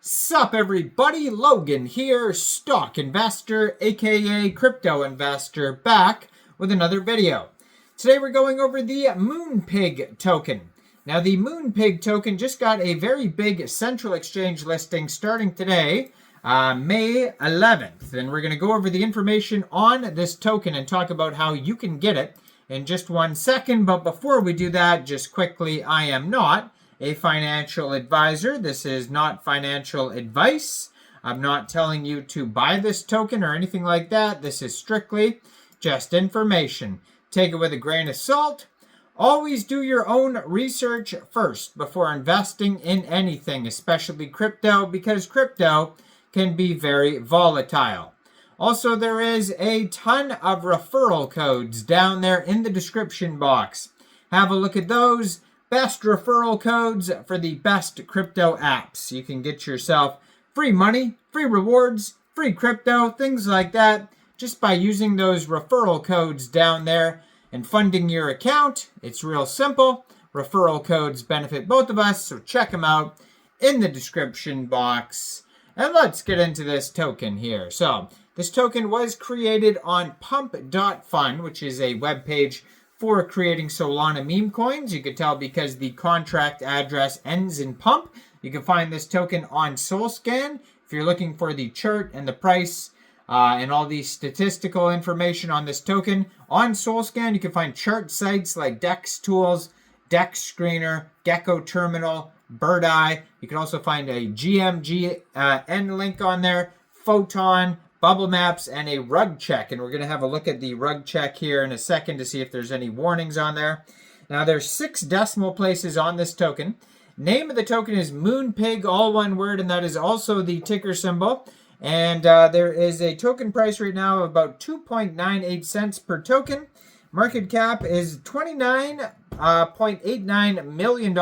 Sup everybody, Logan here, stock investor aka crypto investor, back with another video. Today we're going over the Moonpig token. Now the Moonpig token just got a very big central exchange listing starting today, May 11th. And we're going to go over the information on this token and talk about how you can get it in just 1 second. But before we do that, just quickly, I am not a financial advisor. This is not financial advice. I'm not telling you to buy this token or anything like that. This is strictly just information. Take it with a grain of salt. Always do your own research first before investing in anything, especially crypto, because crypto can be very volatile. Also, there is a ton of referral codes down there in the description box. Have a look at those. Best referral codes for the best crypto apps. You can get yourself free money, free rewards, free crypto, things like that, just by using those referral codes down there and funding your account. It's real simple. Referral codes benefit both of us, so check them out in the description box. And let's get into this token here. So this token was created on pump.fun, which is a web page for creating Solana meme coins. You could tell because the contract address ends in pump. You can find this token on SolScan. If you're looking for the chart and the price and all the statistical information on this token, on SolScan you can find chart sites like Dex Tools, Dex Screener, Gecko Terminal, Bird Eye. You can also find a GMGN link on there, Photon, Bubble Maps, and a rug check. And we're going to have a look at the rug check here in a second to see if there's any warnings on there. Now there's 6 decimal places on this token. Name of the token is Moonpig, all one word, and that is also the ticker symbol. And there is a token price right now of about 2.98 cents per token. Market cap is $29.89 million.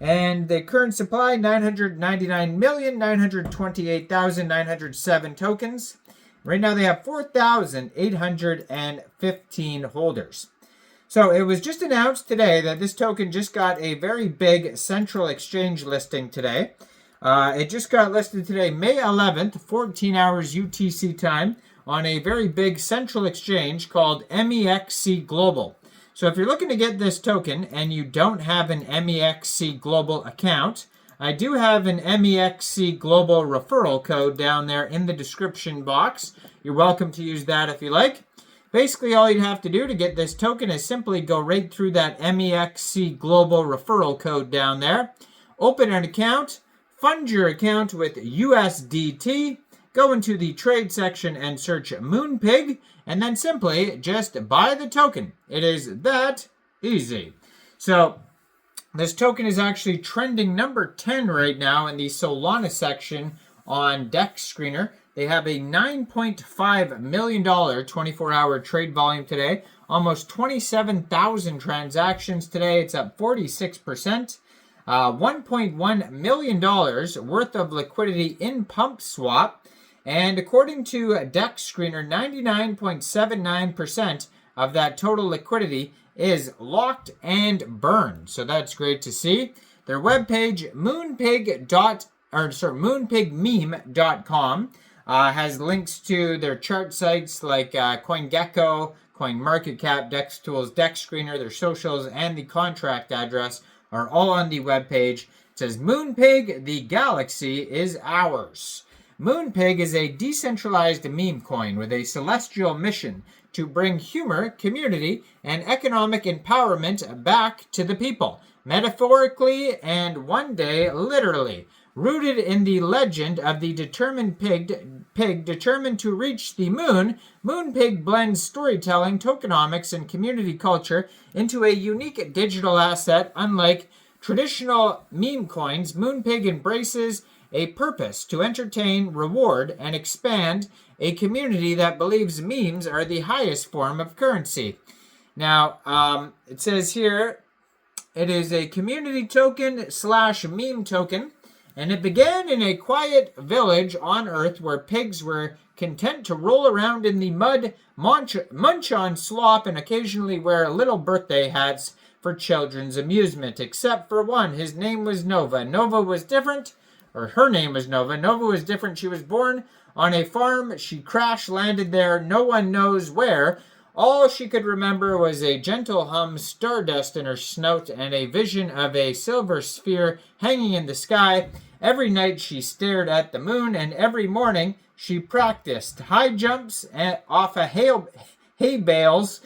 And the current supply, 999,928,907 tokens. Right now they have 4,815 holders. So it was just announced today that this token just got a very big central exchange listing today. It just got listed today, May 11th, 14 hours UTC time, on a very big central exchange called Mexc Global. So if you're looking to get this token and you don't have an Mexc Global account, I do have an Mexc Global referral code down there in the description box. You're welcome to use that if you like. Basically, all you'd have to do to get this token is simply go right through that Mexc Global referral code down there. Open an account, fund your account with USDT, go into the trade section and search Moonpig, and then simply just buy the token. It is that easy. So this token is actually trending number 10 right now in the Solana section on Dex Screener. They have a $9.5 million 24-hour trade volume today. Almost 27,000 transactions today. It's up 46%. $1.1 million worth of liquidity in PumpSwap. And according to Dex Screener, 99.79% of that total liquidity is locked and burned. So that's great to see. Their webpage, moonpigmeme.com, has links to their chart sites like CoinGecko, CoinMarketCap, Dex Tools, Dex Screener, their socials, and the contract address are all on the webpage. It says, Moonpig, the galaxy is ours. Moonpig is a decentralized meme coin with a celestial mission to bring humor, community, and economic empowerment back to the people, metaphorically and one day literally. Rooted in the legend of the determined pig determined to reach the moon, Moonpig blends storytelling, tokenomics, and community culture into a unique digital asset. Unlike traditional meme coins, Moonpig embraces a purpose to entertain, reward, and expand a community that believes memes are the highest form of currency. Now, it says here, it is a community token / meme token, and it began in a quiet village on Earth where pigs were content to roll around in the mud, munch on slop, and occasionally wear little birthday hats for children's amusement, except for one. His name was Nova. Nova was different or her name was Nova. Nova was different. She was born on a farm. She crash landed there. No one knows where. All she could remember was a gentle hum, stardust in her snout, and a vision of a silver sphere hanging in the sky. Every night she stared at the moon, and every morning she practiced high jumps off of hay bales,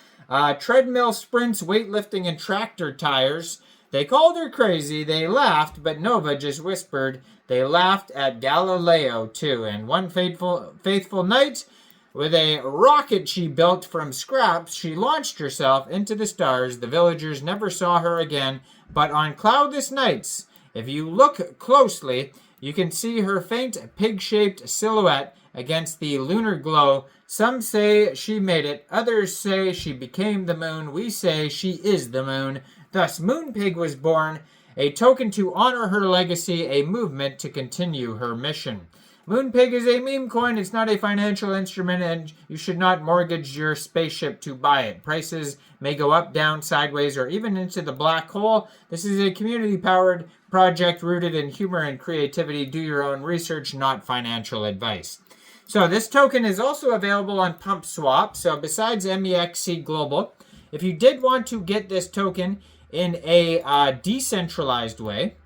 treadmill sprints, weightlifting, and tractor tires. They called her crazy, they laughed, but Nova just whispered. They laughed at Galileo, too. And one faithful night, with a rocket she built from scraps, she launched herself into the stars. The villagers never saw her again, but on cloudless nights, if you look closely, you can see her faint pig-shaped silhouette against the lunar glow. Some say she made it, others say she became the moon. We say she is the moon. Thus, Moonpig was born, a token to honor her legacy, a movement to continue her mission. Moonpig is a meme coin. It's not a financial instrument, and you should not mortgage your spaceship to buy it. Prices may go up, down, sideways, or even into the black hole. This is a community-powered project rooted in humor and creativity. Do your own research, not financial advice. So this token is also available on PumpSwap. So besides Mexc Global, if you did want to get this token in a decentralized way,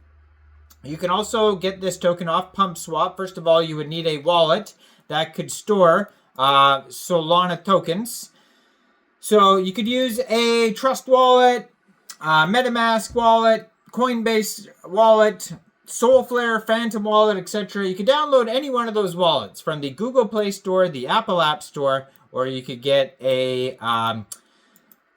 you can also get this token off PumpSwap. First of all, you would need a wallet that could store Solana tokens. So you could use a Trust wallet, MetaMask wallet, Coinbase wallet, Soulflare, Phantom wallet, etc. You could download any one of those wallets from the Google Play Store, the Apple App Store, or you could get a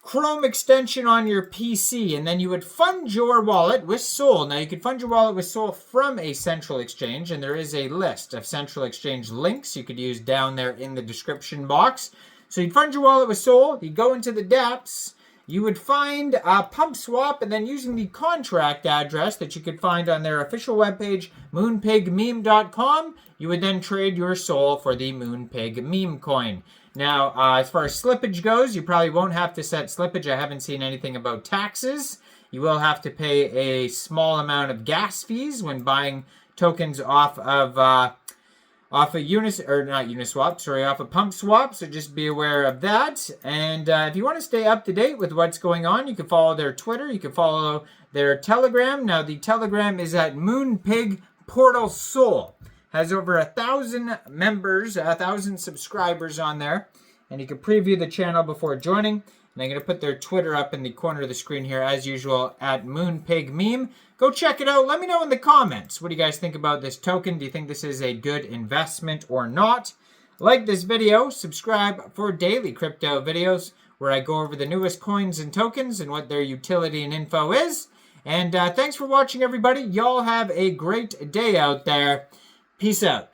Chrome extension on your PC, and then you would fund your wallet with Sol. Now, you could fund your wallet with Sol from a central exchange, and there is a list of central exchange links you could use down there in the description box. So you'd fund your wallet with Sol, you'd go into the dApps, you would find PumpSwap, and then using the contract address that you could find on their official webpage, moonpigmeme.com, you would then trade your Sol for the Moonpig meme coin. Now, as far as slippage goes, you probably won't have to set slippage. I haven't seen anything about taxes. You will have to pay a small amount of gas fees when buying tokens off of PumpSwap. So just be aware of that. And if you want to stay up to date with what's going on, you can follow their Twitter. You can follow their Telegram. Now, the Telegram is at Moonpig Portal Sol. Has over 1,000 members, 1,000 subscribers on there. And you can preview the channel before joining. And I'm going to put their Twitter up in the corner of the screen here, as usual, at Moonpigmeme. Go check it out. Let me know in the comments. What do you guys think about this token? Do you think this is a good investment or not? Like this video. Subscribe for daily crypto videos where I go over the newest coins and tokens and what their utility and info is. And thanks for watching, everybody. Y'all have a great day out there. Peace out.